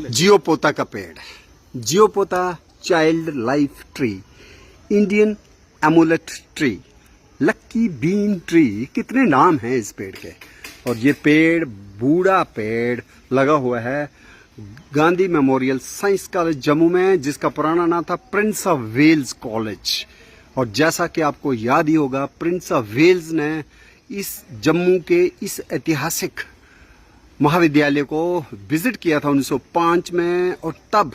जियोपोता का पेड़, जियोपोता child life tree, Indian amulet tree, lucky bean tree, कितने नाम हैं इस पेड़ के। और ये पेड़ बूढ़ा पेड़ लगा हुआ है Gandhi memorial science college Jammu में, जिसका पुराना नाम था प्रिंस ऑफ वेल्स कॉलेज। और जैसा कि आपको याद ही होगा, प्रिंस ऑफ वेल्स ने इस जम्मू के इस ऐतिहासिक महाविद्यालय को विजिट किया था 1905 में, और तब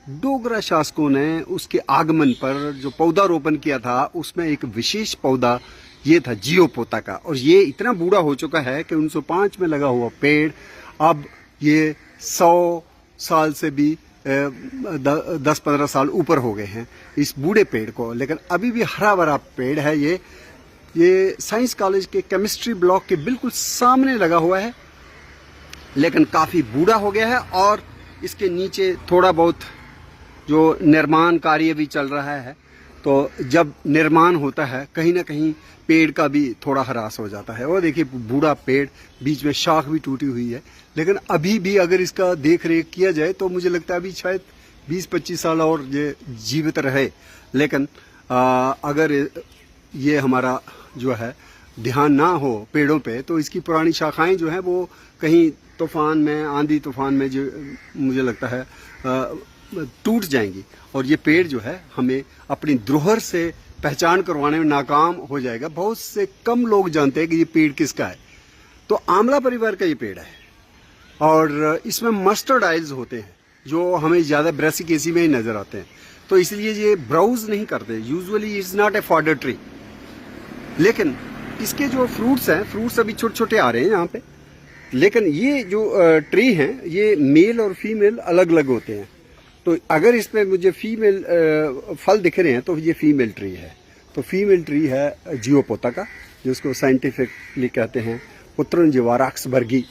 डोगरा शासकों ने उसके आगमन पर जो पौधारोपण किया था उसमें एक विशेष पौधा ये था जियोपोता का। और ये इतना बूढ़ा हो चुका है कि 1905 में लगा हुआ पेड़ अब ये 100 साल से भी 10-15 साल ऊपर हो गए हैं इस बूढ़े पेड़ को, लेकिन अभी भी हरा भरा पेड़ है। ये साइंस कॉलेज के केमिस्ट्री ब्लॉक के बिल्कुल सामने लगा हुआ है, लेकिन काफ़ी बूढ़ा हो गया है। और इसके नीचे थोड़ा बहुत जो निर्माण कार्य भी चल रहा है, तो जब निर्माण होता है कहीं ना कहीं पेड़ का भी थोड़ा ह्रास हो जाता है। और देखिए बूढ़ा पेड़, बीच में शाख भी टूटी हुई है, लेकिन अभी भी अगर इसका देख रेख किया जाए तो मुझे लगता है अभी शायद 20-25 साल और ये जीवित रहे। लेकिन अगर ये हमारा जो है ध्यान ना हो पेड़ों पे, तो इसकी पुरानी शाखाएं जो हैं वो कहीं तूफान में, आंधी तूफान में जो मुझे लगता है टूट जाएंगी, और ये पेड़ जो है हमें अपनी धरोहर से पहचान करवाने में नाकाम हो जाएगा। बहुत से कम लोग जानते हैं कि ये पेड़ किसका है। तो आंवला परिवार का ये पेड़ है, और इसमें मस्टर्ड आइल्स होते हैं जो हमें ज़्यादा ब्रेसिकेसी में ही नज़र आते हैं, तो इसलिए ये ब्राउज नहीं करते। Usually it's not a fodder tree. लेकिन इसके जो फ्रूट्स हैं, फ्रूट्स अभी छोटे छोटे आ रहे हैं यहाँ पे, लेकिन ये जो ट्री हैं ये मेल और फीमेल अलग अलग होते हैं। तो अगर इसमें मुझे फीमेल फल दिख रहे हैं तो ये फीमेल ट्री है। तो फीमेल ट्री है जियोपोता का, जिसको साइंटिफिकली कहते हैं पुत्रंजिवा रॉक्सबर्गी।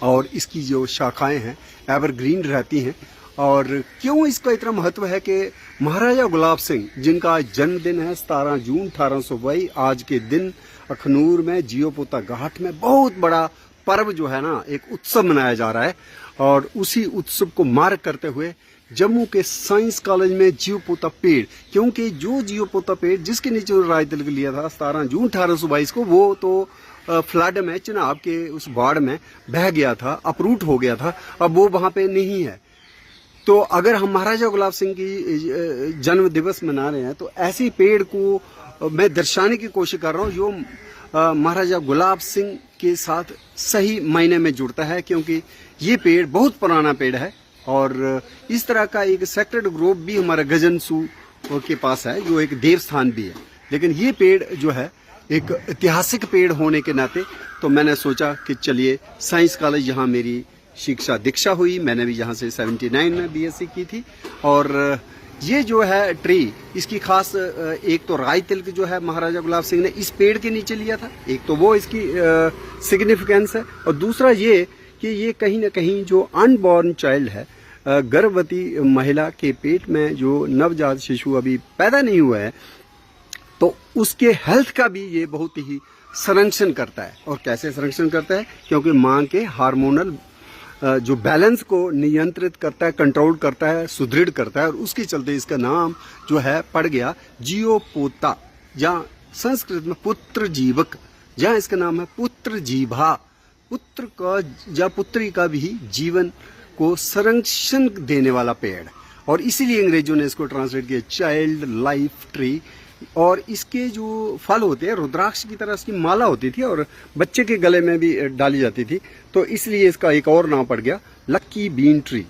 और इसकी जो शाखाएं हैं एवरग्रीन रहती हैं। और क्यों इसका इतना महत्व है कि महाराजा गुलाब सिंह, जिनका जन्मदिन है 17 जून 1822, आज के दिन अखनूर में जियोपोता घाट में बहुत बड़ा पर्व जो है ना, एक उत्सव मनाया जा रहा है। और उसी उत्सव को मार्क करते हुए जम्मू के साइंस कॉलेज में जियोपोता पेड़, क्योंकि जो जियोपोता पेड़ जिसके नीचे उन्होंने राज तिलक लिया था 17 जून 1822 को, वो तो फ्लड में, चिनाब के उस बाढ़ में बह गया था, अपरूट हो गया था, अब वो वहां पे नहीं है। तो अगर हम महाराजा गुलाब सिंह की जन्म दिवस मना रहे हैं तो ऐसे पेड़ को मैं दर्शाने की कोशिश कर रहा हूँ जो महाराजा गुलाब सिंह के साथ सही मायने में जुड़ता है, क्योंकि ये पेड़ बहुत पुराना पेड़ है। और इस तरह का एक सेक्रेड ग्रोव भी हमारा गजनसू के पास है, जो एक देव स्थान भी है। लेकिन ये पेड़ जो है एक ऐतिहासिक पेड़ होने के नाते, तो मैंने सोचा कि चलिए साइंस कॉलेज, यहाँ मेरी शिक्षा दीक्षा हुई, मैंने भी यहाँ से 79 में बीएससी की थी। और ये जो है ट्री, इसकी खास एक तो राज तिलक जो है महाराजा गुलाब सिंह ने इस पेड़ के नीचे लिया था, एक तो वो इसकी सिग्निफिकेंस है। और दूसरा ये कि ये कहीं ना कहीं जो अनबॉर्न चाइल्ड है, गर्भवती महिला के पेट में जो नवजात शिशु अभी पैदा नहीं हुआ है, तो उसके हेल्थ का भी ये बहुत ही संरक्षण करता है। और कैसे संरक्षण करता है? क्योंकि माँ के हार्मोनल जो बैलेंस को नियंत्रित करता है, कंट्रोल करता है, सुदृढ़ करता है। और उसके चलते इसका नाम जो है पड़ गया जियोपोता, जहाँ संस्कृत में पुत्र जीवक, जहाँ इसका नाम है पुत्र जीभा, पुत्र का या पुत्री का भी जीवन को संरक्षण देने वाला पेड़। और इसीलिए अंग्रेजों ने इसको ट्रांसलेट किया चाइल्ड लाइफ ट्री। और इसके जो फल होते हैं रुद्राक्ष की तरह इसकी माला होती थी और बच्चे के गले में भी डाली जाती थी, तो इसलिए इसका एक और नाम पड़ गया लक्की बीन ट्री,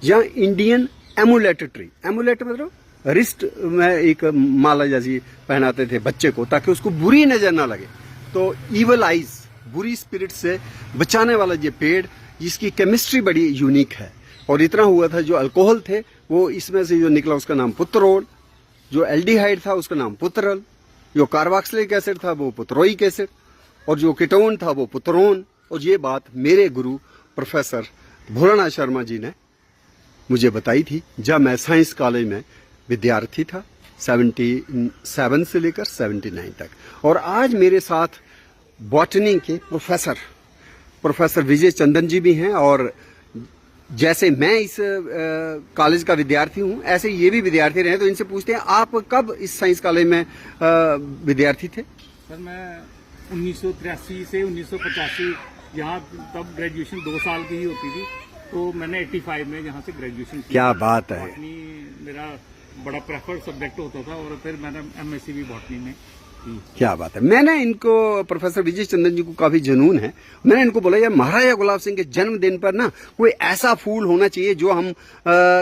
या इंडियन एमुलेट ट्री। एमुलेट मतलब रिस्ट में एक माला जैसी पहनाते थे बच्चे को, ताकि उसको बुरी नजर ना लगे। तो इवल आइज, बुरी स्पिरिट से बचाने वाला ये पेड़, जिसकी केमिस्ट्री बड़ी यूनिक है। और इतना हुआ था, जो अल्कोहल थे वो इसमें से जो निकला उसका नाम पुत्रोल, जो एल्डिहाइड था उसका नाम पुत्रल, जो कार्बोक्सिलिक एसिड था वो पुत्रोइक एसिड, और जो कीटोन था वो पुत्रोन। और ये बात मेरे गुरु प्रोफेसर भोलानाथ शर्मा जी ने मुझे बताई थी जब मैं साइंस कॉलेज में विद्यार्थी था 77 से लेकर 79 तक। और आज मेरे साथ बॉटनी के प्रोफेसर विजय चंदन जी भी हैं, और जैसे मैं इस कॉलेज का विद्यार्थी हूं, ऐसे ये भी विद्यार्थी रहे, तो इनसे पूछते हैं आप कब इस साइंस कॉलेज में विद्यार्थी थे? सर मैं 1983 से 1985 यहाँ, तब ग्रेजुएशन 2 साल की ही होती थी, तो मैंने 85 में यहाँ से ग्रेजुएशन की। क्या बात है। बॉटनी मेरा बड़ा प्रेफर्ड सब्जेक्ट होता था और फिर मैंने एमएससी भी बॉटनी में की। क्या बात है। मैंने इनको, प्रोफेसर विजय चंदन जी को काफी जुनून है, मैंने इनको बोला यार महाराजा गुलाब सिंह के जन्मदिन पर ना कोई ऐसा फूल होना चाहिए जो हम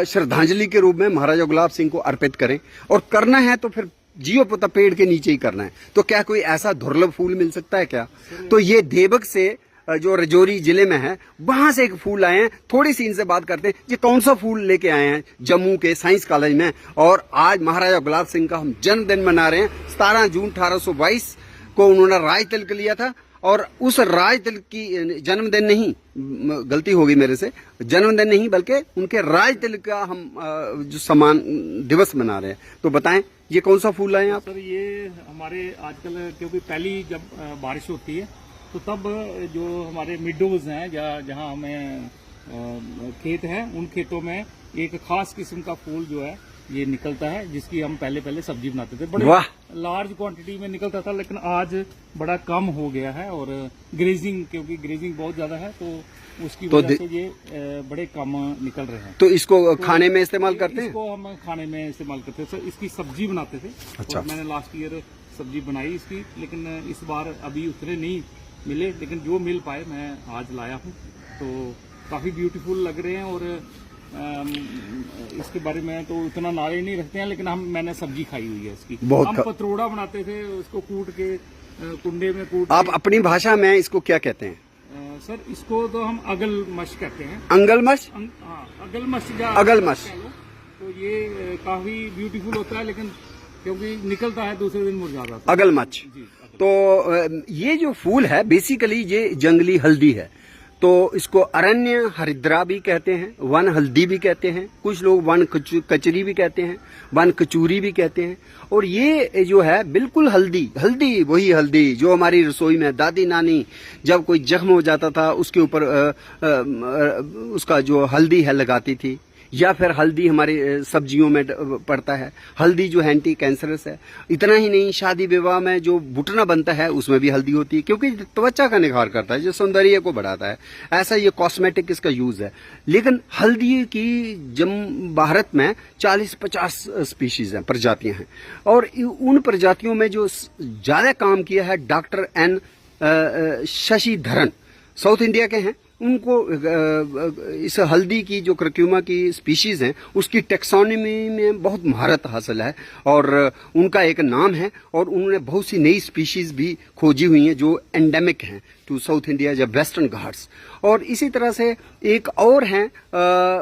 श्रद्धांजलि के रूप में महाराजा गुलाब सिंह को अर्पित करें, और करना है तो फिर जियो पोता पेड़ के नीचे ही करना है। तो क्या कोई ऐसा दुर्लभ फूल मिल सकता है क्या? तो ये देवक से जो रजौरी जिले में है, वहां से एक फूल आए हैं। थोड़ी सी इनसे बात करते हैं, ये कौन सा फूल लेके आए हैं जम्मू के साइंस कॉलेज में, और आज महाराजा गुलाब सिंह का हम जन्मदिन मना रहे हैं। 17 जून 1822 को उन्होंने राज तिलक लिया था, और उस राज तिलक की जन्मदिन नहीं, गलती होगी मेरे से, जन्मदिन नहीं बल्कि उनके राज तिलक का हम जो सम्मान दिवस मना रहे हैं। तो बताएं ये कौन सा फूल लाए आप? सर ये हमारे आजकल, क्योंकि पहली जब बारिश होती है तो तब जो हमारे मिडोज हैं, जहाँ हमें खेत हैं, उन खेतों में एक खास किस्म का फूल जो है ये निकलता है, जिसकी हम पहले सब्जी बनाते थे। बड़े लार्ज क्वांटिटी में निकलता था, लेकिन आज बड़ा कम हो गया है, और ग्रेजिंग, क्योंकि ग्रेजिंग बहुत ज्यादा है तो उसकी वजह से ये बड़े कम निकल रहे हैं। तो इसको खाने में इस्तेमाल करते हैं? इसको हम खाने में इस्तेमाल करते थे सर, इसकी सब्जी बनाते थे। अच्छा। और मैंने लास्ट ईयर सब्जी बनाई इसकी, लेकिन इस बार अभी उतने नहीं मिले, लेकिन जो मिल पाए मैं आज लाया हूँ। तो काफी ब्यूटीफुल लग रहे हैं, और इसके बारे में तो उतना नॉलेज नहीं रखते हैं, लेकिन मैंने सब्जी खाई हुई है इसकी। हम पतरोड़ा बनाते थे, उसको कूट के कुंडे में कूट। आप अपनी भाषा में इसको क्या कहते हैं? सर इसको तो हम अगलमश कहते हैं। अंगलमश? हाँ, अगलमश या अगलमश। तो ये काफी ब्यूटीफुल होता है, लेकिन क्योंकि निकलता है दूसरे दिन मुरझा जाता है। अगलमच। तो ये जो फूल है बेसिकली ये जंगली हल्दी है, तो इसको अरण्य हरिद्रा भी कहते हैं, वन हल्दी भी कहते हैं, कुछ लोग वन कचरी भी कहते हैं, वन कचूरी भी कहते हैं। और ये जो है बिल्कुल हल्दी, वही हल्दी जो हमारी रसोई में दादी नानी जब कोई जख्म हो जाता था उसके ऊपर उसका जो हल्दी है लगाती थी, या फिर हल्दी हमारे सब्जियों में पड़ता है। हल्दी जो है एंटी कैंसरस है। इतना ही नहीं, शादी विवाह में जो बुटना बनता है उसमें भी हल्दी होती है, क्योंकि त्वचा का निखार करता है, जो सौंदर्य को बढ़ाता है। ऐसा ये कॉस्मेटिक इसका यूज है। लेकिन हल्दी की भारत में 40-50 स्पीशीज हैं, प्रजातियां हैं, और उन प्रजातियों में जो ज्यादा काम किया है doctor N Shashidharan, south India के हैं। उनको इस हल्दी की जो कर्क्यूमा की स्पीशीज हैं उसकी टेक्सोनॉमी में बहुत महारत हासिल है, और उनका एक नाम है, और उन्होंने बहुत सी नई स्पीशीज भी खोजी हुई हैं जो एंडेमिक हैं टू साउथ इंडिया या वेस्टर्न घाट्स। और इसी तरह से एक और हैं,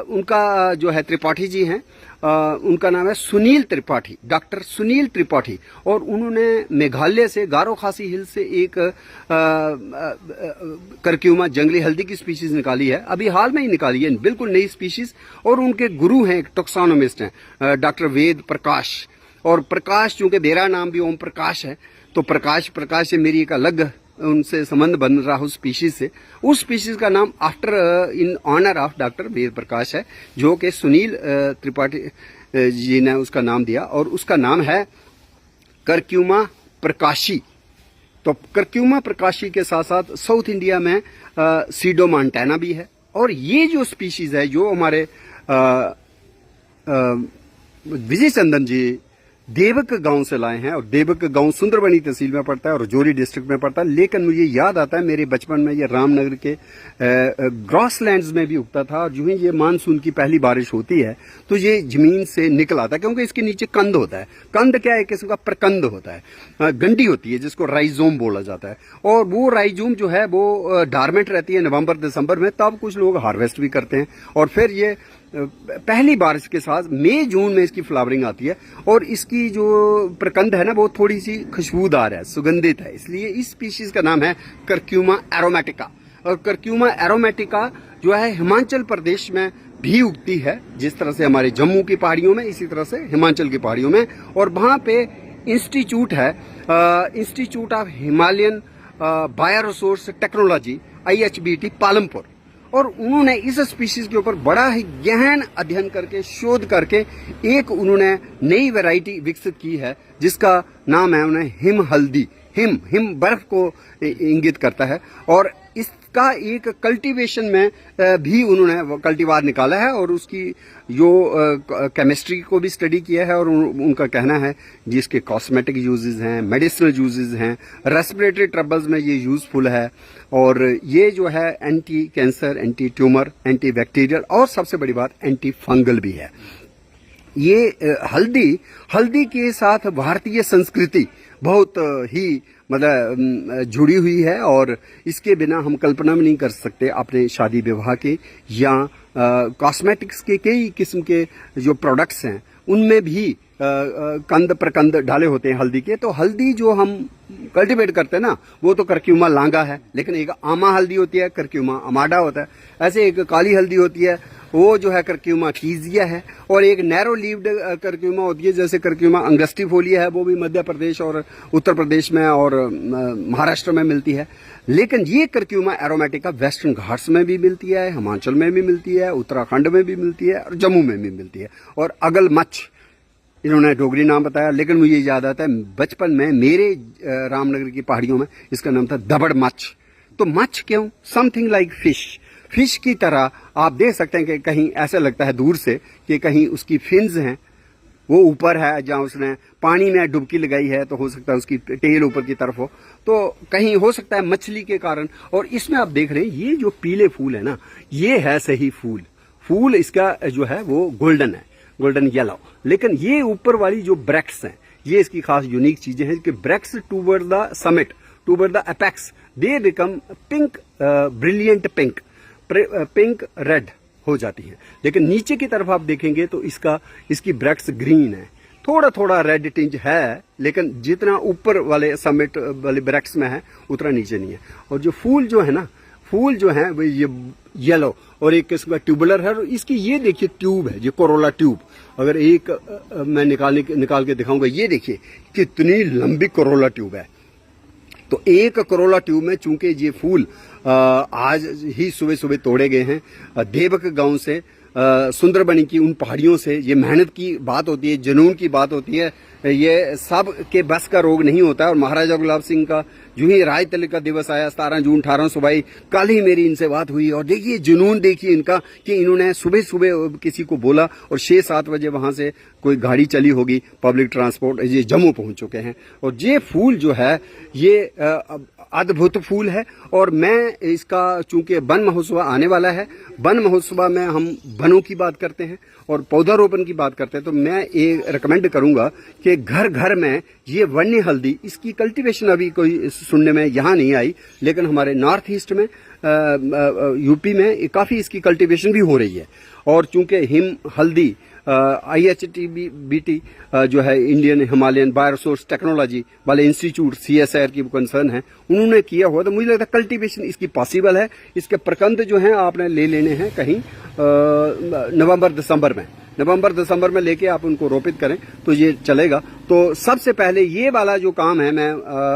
उनका जो है त्रिपाठी जी हैं, उनका नाम है सुनील त्रिपाठी, डॉक्टर सुनील त्रिपाठी, और उन्होंने मेघालय से गारो खासी हिल से एक कर्क्यूमा जंगली हल्दी की स्पीशीज निकाली है, अभी हाल में ही निकाली है, बिल्कुल नई स्पीशीज। और उनके गुरु हैं, एक टॉक्सोनोमिस्ट हैं, डॉक्टर वेद प्रकाश। और प्रकाश चूंकि मेरा नाम भी ओम प्रकाश है, तो प्रकाश से मेरी एक अलग उनसे संबंध बन रहा उस स्पीशीज से। उस स्पीशीज का नाम after in honour of doctor Ved Prakash है, जो कि सुनील त्रिपाठी जी ने उसका नाम दिया, और उसका नाम है कर्क्यूमा प्रकाशी। तो कर्क्यूमा प्रकाशी के साथ साथ साउथ इंडिया में सीडो मॉन्टाना भी है। और ये जो स्पीशीज है जो हमारे विजय चंदन जी देवक गांव से लाए हैं, और देवक गांव सुंदरबनी तहसील में पड़ता है और रजौरी डिस्ट्रिक्ट में पड़ता है। लेकिन मुझे याद आता है मेरे बचपन में ये रामनगर के ग्रॉसलैंड्स में भी उगता था, और जो ही ये मानसून की पहली बारिश होती है तो ये जमीन से निकल आता है, क्योंकि इसके नीचे कंद होता है। कंद क्या है? एक किस्म का प्रकंद होता है, गंडी होती है जिसको राइजोम बोला जाता है। और वो राइजोम जो है वो डार्मेंट रहती है नवंबर दिसंबर में, तब कुछ लोग हार्वेस्ट भी करते हैं, और फिर ये पहली बारिश के साथ मई जून में इसकी फ्लावरिंग आती है। और इसकी जो प्रकंद है ना वो थोड़ी सी खुशबूदार है, सुगंधित है, इसलिए इस स्पीशीज का नाम है कर्क्यूमा एरोमेटिका। और कर्क्यूमा एरोमेटिका जो है हिमाचल प्रदेश में भी उगती है, जिस तरह से हमारे जम्मू की पहाड़ियों में, इसी तरह से हिमाचल की पहाड़ियों में। और वहां पे इंस्टीट्यूट है, institute of Himalayan bioresource technology, IHBT Palampur, और उन्होंने इस स्पीशीज के ऊपर बड़ा ही गहन अध्ययन करके शोध करके एक उन्होंने नई वैरायटी विकसित की है जिसका नाम है उन्हें हिम हल्दी। हिम बर्फ को इंगित करता है और इसका एक कल्टीवेशन में भी उन्होंने कल्टीवार निकाला है और उसकी जो केमिस्ट्री को भी स्टडी किया है और उनका कहना है जिसके कॉस्मेटिक यूजेस हैं, मेडिसिनल यूजेस हैं, रेस्पिरेटरी ट्रबल्स में ये यूजफुल है और ये जो है anti cancer, anti tumour, anti bacterial और सबसे बड़ी बात एंटी फंगल भी है। ये हल्दी के साथ भारतीय संस्कृति बहुत ही मतलब जुड़ी हुई है और इसके बिना हम कल्पना भी नहीं कर सकते अपने शादी विवाह के या कॉस्मेटिक्स के कई किस्म के जो प्रोडक्ट्स हैं उनमें भी कंद प्रकंद डाले होते हैं हल्दी के। तो हल्दी जो हम कल्टीवेट करते हैं ना वो तो करक्यूमा लांगा है, लेकिन एक आमा हल्दी होती है, करक्यूमा अमाडा होता है। ऐसे एक काली हल्दी होती है वो जो है करक्यूमा कीजिया है और एक नैरो लीव्ड करक्यूमा होती है जैसे करक्यूमा अंगस्टिफोलिया है, वो भी मध्य प्रदेश और उत्तर प्रदेश में और महाराष्ट्र में मिलती है। लेकिन ये करक्यूमा एरोमेटिका वेस्टर्न घाट्स में भी मिलती है, हिमाचल में भी मिलती है, उत्तराखंड में भी मिलती है और जम्मू में भी मिलती है। और अगलमच इन्होंने डोगरी नाम बताया, लेकिन मुझे याद आता है बचपन में मेरे रामनगर की पहाड़ियों में इसका नाम था दबड़ मच। तो मच क्यों? समथिंग लाइक फिश की तरह आप देख सकते हैं कि कहीं ऐसा लगता है दूर से कि कहीं उसकी फिन्स हैं, वो ऊपर है, जहां उसने पानी में डुबकी लगाई है तो हो सकता है उसकी टेल ऊपर की तरफ हो, तो कहीं हो सकता है मछली के कारण। और इसमें आप देख रहे हैं ये जो पीले फूल है ना, ये है सही फूल इसका जो है वो गोल्डन है, गोल्डन येलो। लेकिन ये ऊपर वाली जो ब्रैक्ट्स हैं ये इसकी खास यूनिक चीजें हैं कि bracts toward the summit, toward the apex, they become pink, brilliant pink red हो जाती है। लेकिन नीचे की तरफ आप देखेंगे तो इसकी ब्रैक्ट्स ग्रीन है, थोड़ा थोड़ा रेड टिंज है, लेकिन जितना ऊपर वाले समिट वाले ब्रैक्ट्स में है उतना नीचे नहीं है। और जो फूल जो है वो ये येलो और एक किस्म का ट्यूबुलर है। इसकी ये देखिए ट्यूब है, ये कोरोला ट्यूब। अगर एक मैं निकाल के दिखाऊंगा, ये देखिए कितनी लंबी कोरोला ट्यूब है। तो एक कोरोला ट्यूब में चूंकि ये फूल आज ही सुबह सुबह तोड़े गए हैं देवक गांव से, सुंदरबनी की उन पहाड़ियों से। ये मेहनत की बात होती है, जुनून की बात होती है, ये सब के बस का रोग नहीं होता है। और महाराजा गुलाब सिंह का जो ही राज तिलक का दिवस आया 17 जून 1822, कल ही मेरी इनसे बात हुई और देखिए जुनून देखिए इनका कि इन्होंने सुबह सुबह किसी को बोला और 6-7 बजे वहां से कोई गाड़ी चली होगी पब्लिक ट्रांसपोर्ट, ये जम्मू पहुंच चुके हैं। और ये फूल जो है ये अद्भुत फूल है। और मैं इसका चूंकि वन महोत्सव आने वाला है, वन महोत्सव में हम वनों की बात करते हैं और पौधारोपण की बात करते हैं, तो मैं ये रिकमेंड करूंगा कि घर घर में ये वन्य हल्दी, इसकी कल्टीवेशन अभी कोई सुनने में यहाँ नहीं आई, लेकिन हमारे नॉर्थ ईस्ट में यूपी में काफी इसकी कल्टीवेशन भी हो रही है। और चूंकि हिम हल्दी IHTBT जो है इंडियन हिमालयन बायोरिसोर्स टेक्नोलॉजी वाले इंस्टीट्यूट CSIR की कंसर्न है, उन्होंने किया हुआ, तो मुझे लगता है कल्टीवेशन इसकी पॉसिबल है। इसके प्रकंद जो हैं आपने ले लेने हैं कहीं नवंबर दिसंबर में लेके आप उनको रोपित करें तो ये चलेगा। तो सबसे पहले ये वाला जो काम है मैं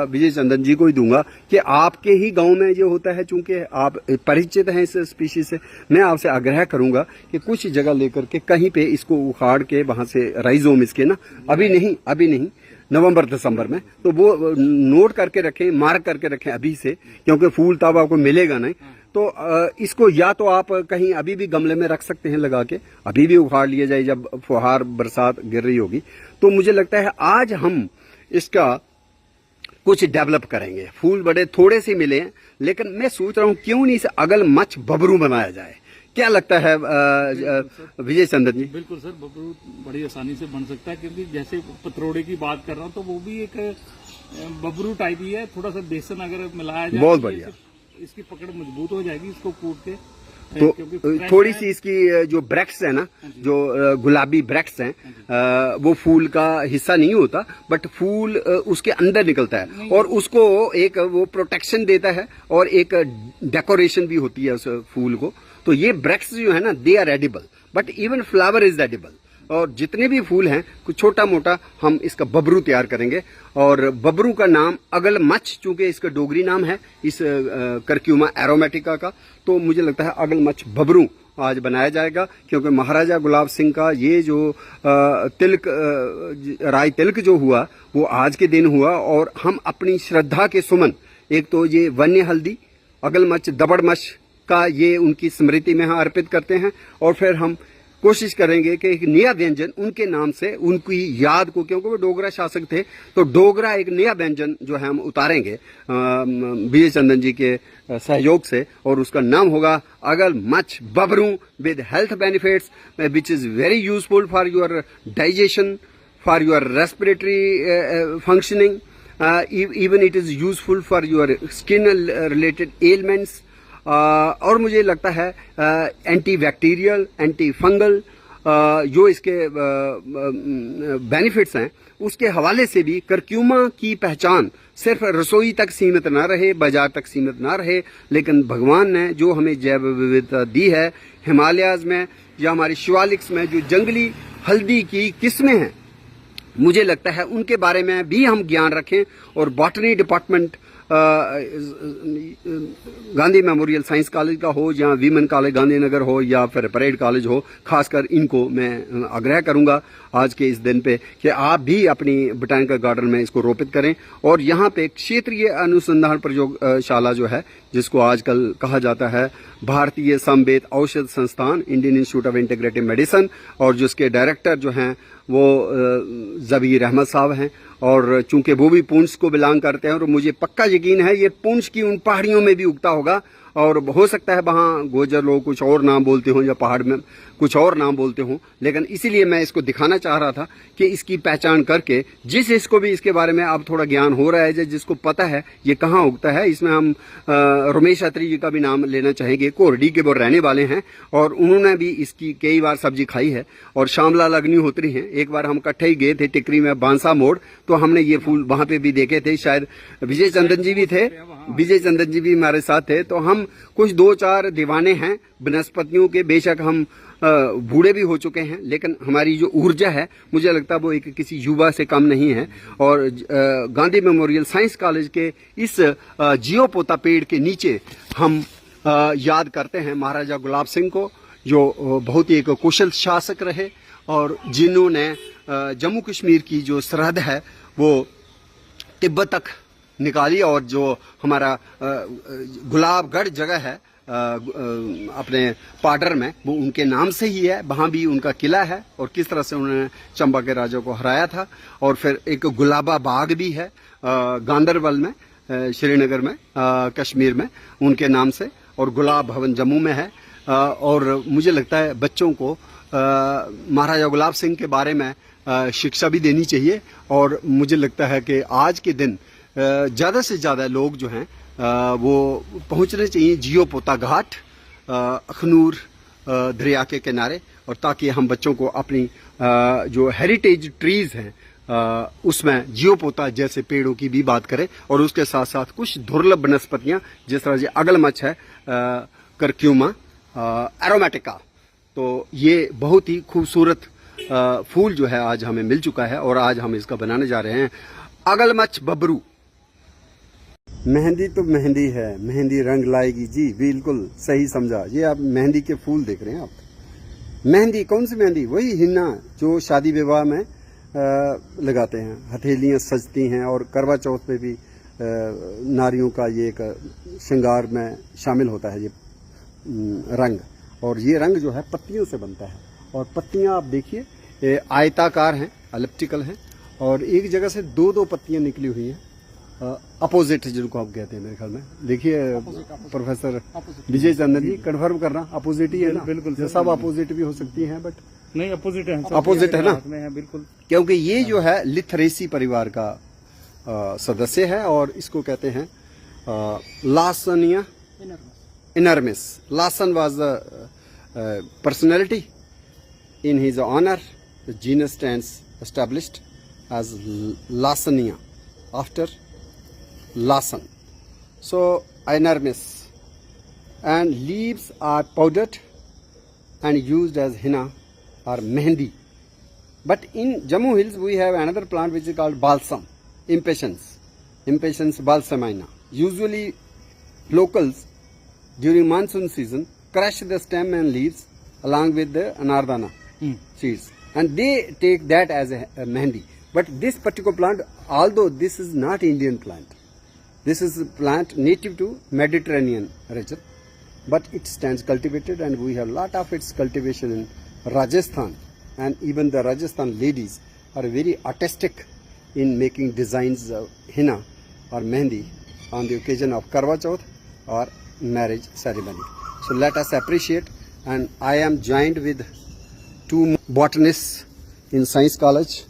विजय चंदन जी को ही दूंगा कि आपके ही गांव में ये होता है, चूंकि आप परिचित हैं इस स्पीशीज से, मैं आपसे आग्रह करूंगा कि कुछ जगह लेकर के कहीं पे इसको उखाड़ के वहां से राइजोम इसके ना अभी नहीं नवंबर दिसंबर में, तो वो नोट करके रखें, मार्क करके रखें अभी से, क्योंकि फूल तब आपको मिलेगा नहीं। तो इसको या तो आप कहीं अभी भी गमले में रख सकते हैं लगा के, अभी भी उखाड़ लिया जाए जब फुहार बरसात गिर रही होगी। तो मुझे लगता है आज हम इसका कुछ डेवलप करेंगे। फूल बड़े थोड़े से मिले हैं, लेकिन मैं सोच रहा हूं क्यों नहीं इसे अगलमच बबरू बनाया जाए। क्या लगता है विजय चंदन जी? बिल्कुल सर, बबरू बड़ी आसानी से बन सकता है, क्योंकि जैसे पतरोड़े की बात कर रहा हूँ तो वो भी एक बबरू टाइप ही है। थोड़ा सा बेसन अगर मिलाया जाए बहुत बढ़िया, इसकी पकड़ मजबूत हो जाएगी इसको कूट के। तो थोड़ी सी इसकी जो ब्रैक्ट्स है ना, जो गुलाबी ब्रैक्ट्स हैं, वो फूल का हिस्सा नहीं होता, बट फूल उसके अंदर निकलता है और उसको एक वो प्रोटेक्शन देता है और एक डेकोरेशन भी होती है उस फूल को। तो ये ब्रैक्ट्स जो है ना, they are edible, but even flower is edible. और जितने भी फूल हैं कुछ छोटा मोटा हम इसका बबरू तैयार करेंगे। और बबरू का नाम अगलमच, चूंकि इसका डोगरी नाम है इस करक्यूमा एरोमेटिका का, तो मुझे लगता है अगलमच बबरू आज बनाया जाएगा। क्योंकि महाराजा गुलाब सिंह का ये जो तिलक राय तिलक जो हुआ वो आज के दिन हुआ, और हम अपनी श्रद्धा के सुमन, एक तो ये वन्य हल्दी अगलमच दबड़मच का ये उनकी स्मृति में हम अर्पित करते हैं, और फिर हम कोशिश करेंगे कि एक नया व्यंजन उनके नाम से, उनकी याद को, क्योंकि वो डोगरा शासक थे, तो डोगरा एक नया व्यंजन जो है हम उतारेंगे विजय चंदन जी के सहयोग से, और उसका नाम होगा अगलमच बबरू with health benefits which is very useful for your digestion, for your respiratory functioning, even it is useful for your skin related ailments, और मुझे लगता है एंटी बैक्टीरियल, एंटी फंगल जो इसके बेनिफिट्स हैं उसके हवाले से भी करक्यूमा की पहचान सिर्फ रसोई तक सीमित ना रहे, बाजार तक सीमित ना रहे, लेकिन भगवान ने जो हमें जैव विविधता दी है, हिमालयाज में या हमारे शिवालिक्स में जो जंगली हल्दी की किस्में हैं, मुझे लगता है उनके बारे में भी हम ज्ञान रखें। और botany department Gandhi memorial science college का हो या वीमेन कॉलेज गांधीनगर हो या फिर परेड कॉलेज हो, खासकर इनको मैं आग्रह करूंगा आज के इस दिन पे कि आप भी अपनी बोटानिकल गार्डन में इसको रोपित करें। और यहाँ पे क्षेत्रीय अनुसंधान प्रयोगशाला जो है, जिसको आजकल कहा जाता है भारतीय समवेत औषध संस्थान, Indian institute of integrative medicine, और जिसके डायरेक्टर जो हैं वो जबीर अहमद साहब हैं, और चूंकि वो भी पुंछ को बिलोंग करते हैं, और मुझे पक्का यकीन है ये पुंछ की उन पहाड़ियों में भी उगता होगा, और हो सकता है वहाँ गोजर लोग कुछ और नाम बोलते हों या पहाड़ में कुछ और नाम बोलते हों, लेकिन इसीलिए मैं इसको दिखाना चाह रहा था कि इसकी पहचान करके जिसको भी इसके बारे में अब थोड़ा ज्ञान हो रहा है, जिसको पता है ये कहाँ उगता है, इसमें हम रमेश अत्री जी का भी नाम लेना चाहेंगे। कोरडी के वो रहने वाले हैं और उन्होंने भी इसकी कई बार सब्जी खाई है, और श्यामलाल अग्निहोत्री हैं, एक बार हम इकट्ठे ही गए थे टिकरी में बांसा मोड़, तो हमने ये फूल वहां पे भी देखे थे, शायद विजय चंदन जी भी थे, विजय चंदन जी भी हमारे साथ थे। तो हम कुछ 2-4 दीवाने हैं वनस्पतियों के, बेशक हम बूढ़े भी हो चुके हैं, लेकिन हमारी जो ऊर्जा है मुझे लगता है वो एक किसी युवा से कम नहीं है। और गांधी मेमोरियल साइंस कॉलेज के इस जियोपोता पेड़ के नीचे हम याद करते हैं महाराजा गुलाब सिंह को, जो बहुत ही एक कुशल शासक रहे और जिन्होंने जम्मू कश्मीर की जो सरहद है वो तिब्बत तक निकाली, और जो हमारा गुलाबगढ़ जगह है अपने पाडर में, वो उनके नाम से ही है, वहाँ भी उनका किला है, और किस तरह से उन्होंने चंबा के राजा को हराया था। और फिर एक गुलाबा बाग भी है गांदरबल में, श्रीनगर में, कश्मीर में, उनके नाम से, और गुलाब भवन जम्मू में है। और मुझे लगता है बच्चों को महाराजा गुलाब सिंह के बारे में शिक्षा भी देनी चाहिए, और मुझे लगता है कि आज के दिन ज़्यादा से ज़्यादा लोग जो हैं वो पहुंचने चाहिए जियोपोता घाट, अखनूर दरिया के किनारे, और ताकि हम बच्चों को अपनी जो हेरिटेज ट्रीज हैं उसमें जियोपोता जैसे पेड़ों की भी बात करें, और उसके साथ साथ कुछ दुर्लभ वनस्पतियां जिस तरह से अगलमच है, करक्यूमा एरोमेटिका, तो ये बहुत ही खूबसूरत फूल जो है आज हमें मिल चुका है, और आज हम इसका बनाने जा रहे हैं अगलमच बबरू। मेहंदी तो मेहंदी है, मेहंदी रंग लाएगी जी, बिल्कुल सही समझा। ये आप मेहंदी के फूल देख रहे हैं आप, मेहंदी कौन सी मेहंदी? वही हिन्ना जो शादी विवाह में लगाते हैं, हथेलियां सजती हैं, और करवा चौथ पे भी नारियों का ये एक श्रृंगार में शामिल होता है ये रंग। और ये रंग जो है पत्तियों से बनता है, और पत्तियां आप देखिए आयताकार हैं, एलिप्टिकल हैं, और एक जगह से 2-2 पत्तियां निकली हुई हैं, अपोजिट जिनको आप कहते हैं मेरे ख्याल में। देखिए प्रोफेसर विजय चंदन जी कंफर्म करना, अपोजिट ही है ना? बिल्कुल, सब अपोजिट भी हो सकती हैं, बट नहीं अपोजिट है, अपोजिट है ना? बिल्कुल, क्योंकि ये जो है लिथरेसी परिवार का सदस्य है, और इसको कहते हैं Lawsonia inermis. Lawson was the personality, in his honour the genus stands established as Lawsonia after Lasan. So inermis, and leaves are powdered and used as henna or mehendi But in Jammu Hills, we have another plant which is called balsam, impatiens balsamina. Usually, locals during monsoon season crush the stem and leaves along with the anardana seeds, and they take that as a mehndi. But this particular plant, although this is not Indian plant, this is a plant native to Mediterranean region, but it stands cultivated, and we have lot of its cultivation in Rajasthan, and even the Rajasthan ladies are very artistic in making designs of henna or mehndi on the occasion of Karwa Chauth or marriage ceremony. So let us appreciate, and I am joined with two botanists in Science College,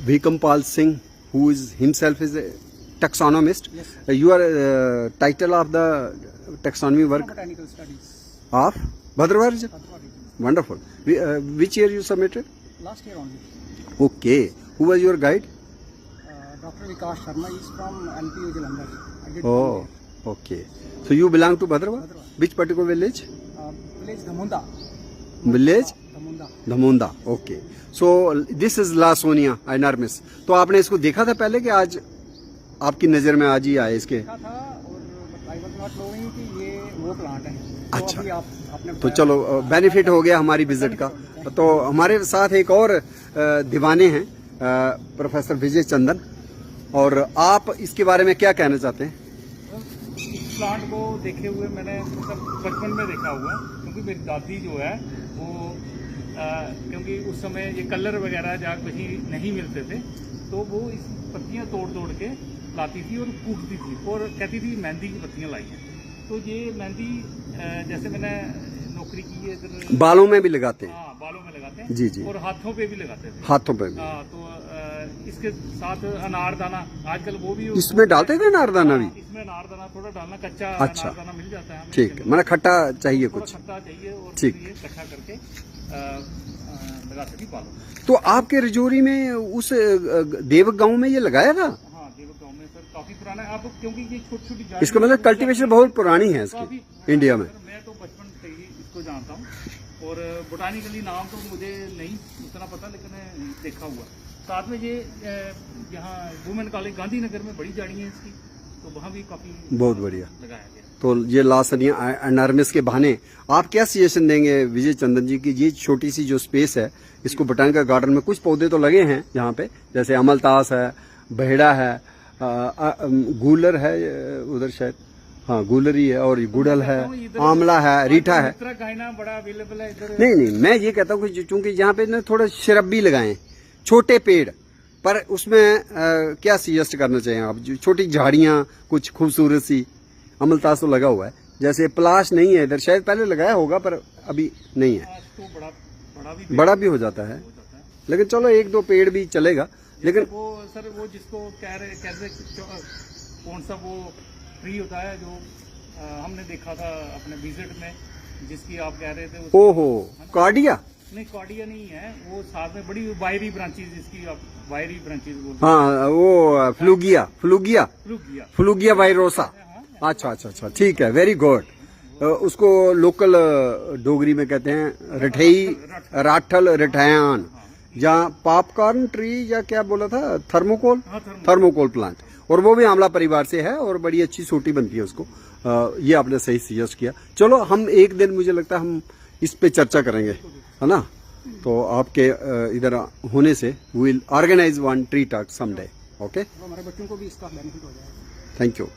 Vikampal Singh, who is himself is a taxonomist. Yes. You are title of the taxonomy work Botanical studies. of Bhadravarj. Bhadravari. Wonderful. Which year you submitted? Last year only. Okay. Who was your guide? Dr. Vikas Sharma is from NPU Jalandhar. I did Oh, okay. So you belong to Bhadravar? Bhadravar. Which particular village? Village Dhamunda. Village Dhamunda. Dhamunda. Okay. So this is Lawsonia inermis. तो आपने इसको देखा था पहले कि आज आपकी नजर में आज ही आए इसके? देखा था और आई वाज नॉट नोइंग कि ये वो प्लांट है. तो अच्छा. अभी आपने तो चलो बेनिफिट हो गया हमारी विजिट का. तो हमारे साथ एक और दीवाने हैं, प्रोफेसर विजय चंदन, और आप इसके बारे में क्या कहना चाहते हैं? इस प्लांट को देखे हुए मैंने मतलब बचपन में देखा हुआ है, क्योंकि मेरी दादी जो है वो क्योंकि उस समय ये कलर वगैरह जहाँ कहीं नहीं मिलते थे, तो वो इस पत्तियां तोड़ तोड़ के लाती थी और कूटती थी और कहती थी मेहंदी की पत्तियां लाई हैं. तो ये मेहंदी जैसे मैंने नौकरी की है इधर, बालों में भी लगाते हैं? हाँ, बालों में लगाते हैं जी जी. और हाथों पे भी लगाते थे. हाथों पे भी. हाँ, तो इसके साथ अनारदाना आजकल वो भी इसमें डालते थे नारदाना भी? इसमें अनारदाना थोड़ा डालना, कच्चा अच्छा. अनारदाना मिल जाता है हमें. ठीक है, मतलब खट्टा चाहिए थोड़ा कुछ. खट्टा चाहिए और ठीक. फिर ये इकट्ठा करके लगाते थी बालों में. तो आपके रजौरी में उस देवक गांव में ये लगाया था? हाँ, देवक गांव में सर काफी पुराना है. अब क्योंकि ये छोटी छोटी जातियां इसका मतलब कल्टीवेशन बहुत पुरानी है काफी इसकी इंडिया में. सर, मैं तो बचपन से ही इसको जानता हूँ और बोटानिकली नाम तो मुझे नहीं उतना पता, लेकिन देखा हुआ. साथ में ये यहाँ वुमेन कॉलेज गांधीनगर में बड़ी झाड़ी है इसकी, तो वहाँ भी काफी बहुत बढ़िया. लगाया गया. तो ये लासनिया एनार्मिस के बहाने आप क्या सजेशन देंगे विजय चंदन जी की? ये छोटी सी जो स्पेस है, इसको बोटानिकल गार्डन में कुछ पौधे तो लगे हैं यहाँ पे, जैसे अमलतास है, बहेड़ा है, गूलर है उधर शायद, हाँ गूलर ही है, और गुड़ल है, आंवला है, रीठा है. गहना बड़ा अवेलेबल है इधर. नहीं, मैं ये कहता हूँ कि चूंकि यहाँ पे ना थोड़ा शरबी लगाएं, छोटे पेड़, पर उसमें क्या सजेस्ट करना चाहिए आप? जो छोटी झाड़ियाँ, कुछ खूबसूरत सी. अमलतास तो लगा हुआ है, जैसे पलाश नहीं है इधर, शायद पहले लगाया होगा पर अभी नहीं है. तो बड़ा भी हो जाता है, लेकिन चलो एक दो पेड़ भी चलेगा. लेकिन वो सर वो जिसको कैसे कौन सा वो ट्री होता है जो हमने देखा था अपने विजिट में, जिसकी आप कह रहे थे ओहो, कार्डिया? नहीं, कार्डिया नहीं है, वो साथ में बड़ी वायरी ब्रांचेज, जिसकी आप वायरी ब्रांचेज बोलते हैं. हाँ, वो फ्लूगिया फ्लूगिया वायरोसा. अच्छा, ठीक है, वेरी गुड. उसको लोकल डोगरी में कहते हैं रठई, राठल, रठयान, या पॉपकॉर्न ट्री, या क्या बोला था, थर्मोकोल प्लांट. और वो भी आंवला परिवार से है और बड़ी अच्छी सोटी बनती है उसको. ये आपने सही सजेस्ट किया. चलो हम एक दिन, मुझे लगता है हम इस पे चर्चा करेंगे, है ना? तो आपके इधर होने से we will organise one tree talk someday. Okay, तो हमारे बच्चों को भी इसका बेनिफिट हो जाएगा. Thank you.